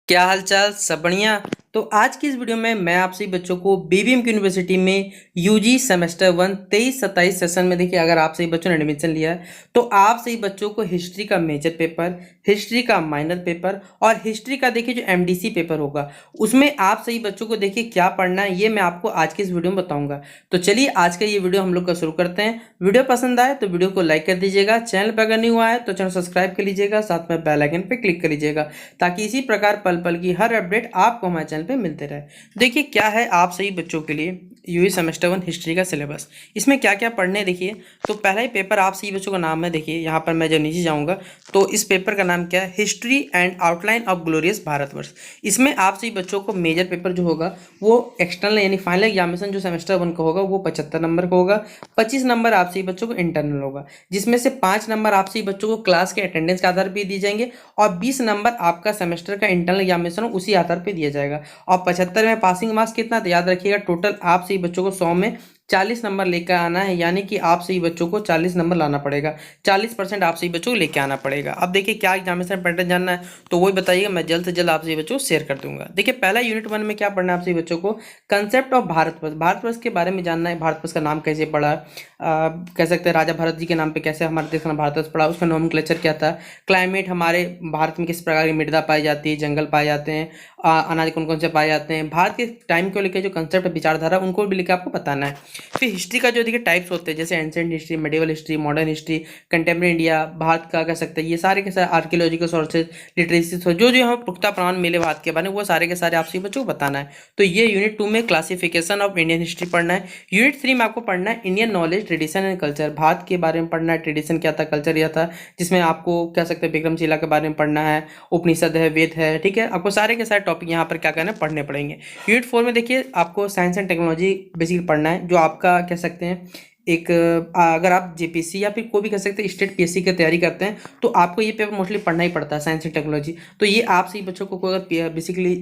क्या हालचाल सब बढ़िया। तो आज की इस वीडियो में मैं आप सभी बच्चों को बीबीएम की यूनिवर्सिटी में यूजी सेमेस्टर 1 23-27 सेशन में देखिए, अगर आप सही बच्चों ने एडमिशन लिया है तो आप सही बच्चों को हिस्ट्री का मेजर पेपर, हिस्ट्री का माइनर पेपर और हिस्ट्री का देखिए जो एमडीसी पेपर होगा उसमें आप सही बच्चों को देखिए क्या पढ़ना है, ये मैं आपको आज की इस वीडियो में बताऊंगा। तो चलिए आज का ये वीडियो हम लोग का शुरू करते हैं। वीडियो पसंद आए तो वीडियो को लाइक कर दीजिएगा, चैनल पर अगर नहीं हुआ है तो चैनल सब्सक्राइब कर लीजिएगा, साथ में बेल आइकन पर क्लिक कर लीजिएगा ताकि इसी प्रकार पल पल की हर अपडेट आपको हमारे चैनल पे मिलते रहे। देखिए क्या है आप सही बच्चों के लिए यूजी सेमेस्टर 1 हिस्ट्री का सिलेबस, इसमें क्या क्या पढ़ने देखिए। तो पहला ही पेपर आप सही बच्चों का नाम है, देखिए यहाँ पर मैं जब नीचे जाऊँगा तो इस पेपर का नाम क्या है, history and outline of glorious Bharatvarsh. इसमें आप सही बच्चों को मेजर पेपर जो होगा वो एक्सटर्नल यानी फाइनल एग्जामिनेशन जो सेमेस्टर 1 का होगा वो 75 नंबर का होगा। 25 नंबर आप सही बच्चों को इंटरनल होगा, जिसमें से 5 नंबर आप सही बच्चों को क्लास के अटेंडेंस के आधार पर दिए जाएंगे और 20 नंबर आपका सेमेस्टर का इंटरनल एग्जामिनेशन उसी आधार पर दिया जाएगा। और 75 में पासिंग मार्क्स कितना, तो याद रखिएगा टोटल आप सही बच्चों को 100 में 40 नंबर लेकर आना है, यानी कि आप सही बच्चों को 40 नंबर लाना पड़ेगा। 40% आप सही बच्चों को लेकर आना पड़ेगा। अब देखिए क्या एग्जामिनेशन पैटर्न जानना है तो वही बताइएगा, मैं जल्द से जल्द आप सही बच्चों को शेयर कर दूंगा। देखिए पहला यूनिट 1 में क्या पढ़ना है आप सही बच्चों को, कंसेप्ट ऑफ भारतवर्ष। भारतवर्ष के बारे में जानना है, भारतवर्ष का नाम कैसे पड़ा, कह सकते हैं राजा भरत जी के नाम पे कैसे हमारे देश का भारतवर्ष पड़ा, उसका नोमेनक्लेचर क्या था, क्लाइमेट हमारे भारत में किस प्रकार की मृदा पाई जाती है, जंगल पाए जाते हैं, अनाज कौन कौन से पाए जाते हैं, भारत के टाइम को लेकर जो कंसेप्ट विचारधारा उनको भी लेकर आपको बताना है। फिर हिस्ट्री का जो देखिए टाइप्स होते हैं जैसे ancient history, medieval history, modern history, contemporary India, Bharat का कह सकते हैं ये सारे के सारे आर्कियोलॉजिकल सोर्सेज, लिटरेसी जो जो हमें पुख्ता प्रमाण मिले भारत के बारे में वो सारे के सारे आप सभी बच्चों को बताना है। तो ये यूनिट 2 में क्लासिफिकेशन ऑफ इंडियन हिस्ट्री पढ़ना है। यूनिट 3 में आपको पढ़ना है Indian knowledge, tradition and culture. Bharat के बारे में पढ़ना है, ट्रेडिशन क्या था, कल्चर क्या था, जिसमें आपको कह सकते हैं विक्रमशिला के बारे में पढ़ना है, उपनिषद है, वेद है, ठीक है। आपको सारे के सारे टॉपिक यहाँ पर क्या करना है, पढ़ने पड़ेंगे। यूनिट 4 में देखिए आपको साइंस एंड टेक्नोलॉजी बेसिकली पढ़ना है, जो आपका कह सकते हैं एक अगर आप जेपीसी या फिर कोई भी कह सकते हैं स्टेट पीएससी की तैयारी करते हैं तो आपको ये पेपर मोस्टली पढ़ना ही पड़ता है, साइंस एंड टेक्नोलॉजी। तो ये आप सही बच्चों को अगर बेसिकली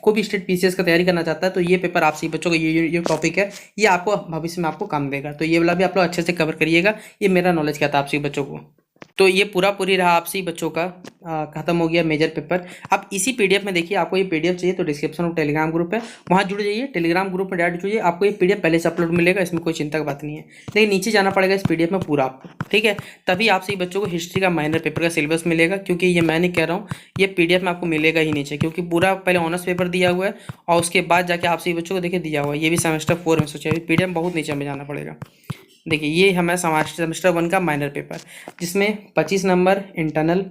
कोई भी स्टेट पीसीएस का तैयारी करना चाहता है तो ये पेपर आप सही बच्चों को ये टॉपिक है, ये आपको भविष्य में आपको काम देगा। तो ये वाला भी आप लोग अच्छे से कवर करिएगा। ये मेरा नॉलेज क्या था आप सही बच्चों को। तो ये पूरी रहा आपसी बच्चों का खत्म हो गया मेजर पेपर। अब इसी पीडीएफ में देखिए, आपको ये पीडीएफ चाहिए तो डिस्क्रिप्शन में टेलीग्राम ग्रुप है, वहाँ जुड़ जाइए। टेलीग्राम ग्रुप में डायरेक्ट जुड़िए, आपको ये पीडीएफ पहले से अपलोड मिलेगा, इसमें कोई चिंता की बात नहीं है। लेकिन नीचे जाना पड़ेगा इस पीडीएफ में पूरा आपको, ठीक है। तभी आप सही बच्चों को हिस्ट्री का माइनर पेपर का सिलेबस मिलेगा, क्योंकि ये मैं नहीं कह रहा हूँ, ये पीडीएफ में आपको मिलेगा ही नीचे, क्योंकि पूरा पहले ऑनर्स पेपर दिया हुआ है और उसके बाद जाके आप सही बच्चों को देखिए दिया हुआ है। ये भी सेमेस्टर 4 में सोचा है, पीडीएफ बहुत नीचे में जाना पड़ेगा। देखिए ये हमारा सेमेस्टर 1 का माइनर पेपर, जिसमें 25 नंबर इंटरनल,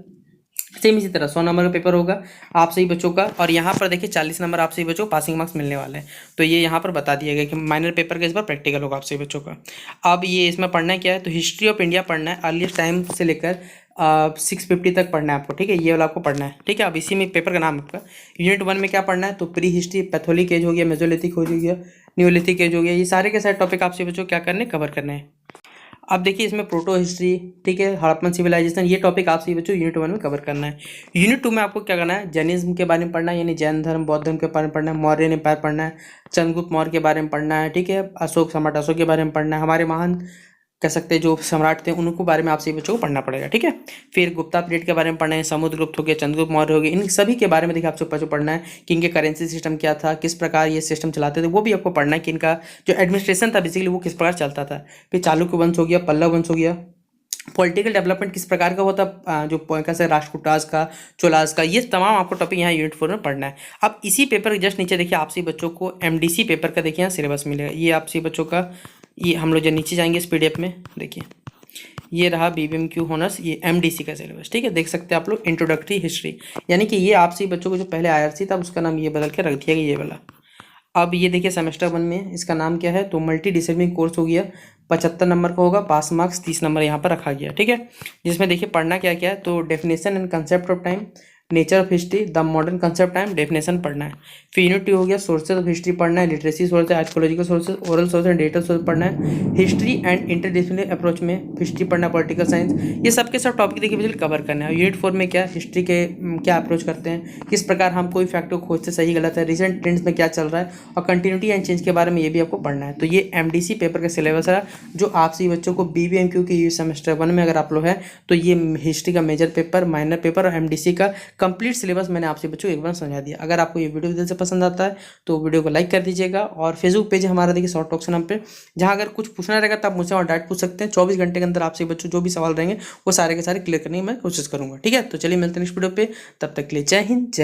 सेम इसी तरह 100 नंबर का पेपर होगा आप सही बच्चों का। और यहाँ पर देखिए 40 नंबर आप सही बच्चों को पासिंग मार्क्स मिलने वाले हैं। तो ये यहाँ पर बता दिया गया कि माइनर पेपर का इस बार प्रैक्टिकल होगा आप सही बच्चों का। अब ये इसमें पढ़ना क्या है, तो हिस्ट्री ऑफ इंडिया पढ़ना है, अर्लीस्ट टाइम से लेकर 650 तक पढ़ना है आपको, ठीक है। ये वाला आपको पढ़ना है, ठीक है। अब इसी में पेपर का नाम आपका यूनिट 1 में क्या पढ़ना है, तो प्री हिस्ट्री, पैथोलिक एज हो गया, मेजोलिथिक हो गया, न्यूलिथिक एज हो गया, ये सारे के सारे टॉपिक आपसे बच्चों क्या करने कवर करने हैं। अब देखिए इसमें प्रोटो हिस्ट्री, ठीक है, हड़प्पन सिविलाइजेशन, ये टॉपिक आपसे बच्चों यूनिट 1 में कवर करना है। यूनिट 2 में आपको क्या करना है, जैनिज्म के बारे में पढ़ना है, यानी जैन धर्म, बौद्ध धर्म के बारे में पढ़ना है, मौर्य एम्पायर पढ़ना है, चंद्रगुप्त मौर्य के बारे में पढ़ना है, ठीक है, अशोक, सम्राट अशोक के बारे में पढ़ना है, हमारे महान कह सकते हैं जो सम्राट थे उनको बारे में आपसे बच्चों को पढ़ना पड़ेगा, ठीक है। फिर गुप्ता पीरियड के बारे में पढ़ना है, समुद्रगुप्त हो गया, चंद्रगुप्त मौर्य हो गया, इन सभी के बारे में देखिए आपसे बच्चों पढ़ना है कि इनके करेंसी सिस्टम क्या था, किस प्रकार ये सिस्टम चलाते थे, वो भी आपको पढ़ना है कि इनका जो एडमिनिस्ट्रेशन था बेसिकली वो किस प्रकार चलता था। फिर चालुक्य वंश हो गया, पल्लव वंश हो गया, पॉलिटिकल डेवलपमेंट किस प्रकार का होता, जो कैसे राष्ट्रकूटास का, चोलास का, ये तमाम आपको टॉपिक यहाँ यूनिट 4 में पढ़ना है। अब इसी पेपर के जस्ट नीचे देखिए आपसे बच्चों को एमडीसी पेपर का देखिए यहाँ सिलेबस मिलेगा। ये आपसे बच्चों का, ये हम लोग जब नीचे जाएंगे इस पीडीएफ में देखिए ये रहा बीबीएमक्यू होनर्स, ये एमडीसी का सिलेबस, ठीक है। देख सकते हैं आप लोग इंट्रोडक्टरी हिस्ट्री, यानी कि ये आपसे बच्चों को जो पहले आईआरसी था उसका नाम ये बदल के रख दिया गया ये वाला। अब ये देखिए सेमेस्टर 1 में इसका नाम क्या है, तो मल्टी डिसिप्लिन कोर्स हो गया, 75 नंबर का होगा, पास मार्क्स 30 नंबर यहाँ पर रखा गया, ठीक है। जिसमें देखिए पढ़ना क्या क्या है, तो definition and concept of time, nature of history, the modern concept time, definition पढ़ना है। फिर यूनिट 2 हो गया सोर्सेज ऑफ हिस्ट्री पढ़ना है, literacy source, archaeological sources, oral source and data source पढ़ना है। हिस्ट्री एंड इंटरडिसिप्लिनरी अप्रोच में हिस्ट्री पढ़ना, पॉलिटिकल साइंस, ये सब के सब टॉपिक देखिए बिल्कुल कवर करना है। यूनिट 4 में क्या हिस्ट्री के क्या अप्रोच करते हैं, किस प्रकार हम कोई फैक्ट को खोजते सही गलत है, रिसेंट ट्रेंड्स में क्या चल रहा है, और कंटिन्यूटी एंड चेंज के बारे में ये भी आपको पढ़ना है। तो ये एमडीसी पेपर का सिलेबस है जो आपसे बच्चों को बीबीएमक्यू की सेमेस्टर 1 में अगर आप लोग है तो ये हिस्ट्री का मेजर पेपर, माइनर पेपर और एमडीसी का कंप्लीट सिलेबस मैंने आपसे बच्चों एक बार समझा दिया। अगर आपको ये वीडियो दिल से पसंद आता है तो वीडियो को लाइक कर दीजिएगा, और फेसबुक पेज हमारा देखिए शॉर्ट टॉक्स नाम पे, जहाँ अगर कुछ पूछना रहेगा तो आप मुझसे वहाँ डायरेक्ट पूछ सकते हैं। 24 घंटे के अंदर आपसे बच्चों जो भी सवाल रहेंगे वो सारे के सारे क्लियर करने की मैं कोशिश करूँगा। ठीक है, तो चलिए मिलते हैं नेक्स्ट वीडियो पे, तब तक के लिए जय हिंद जय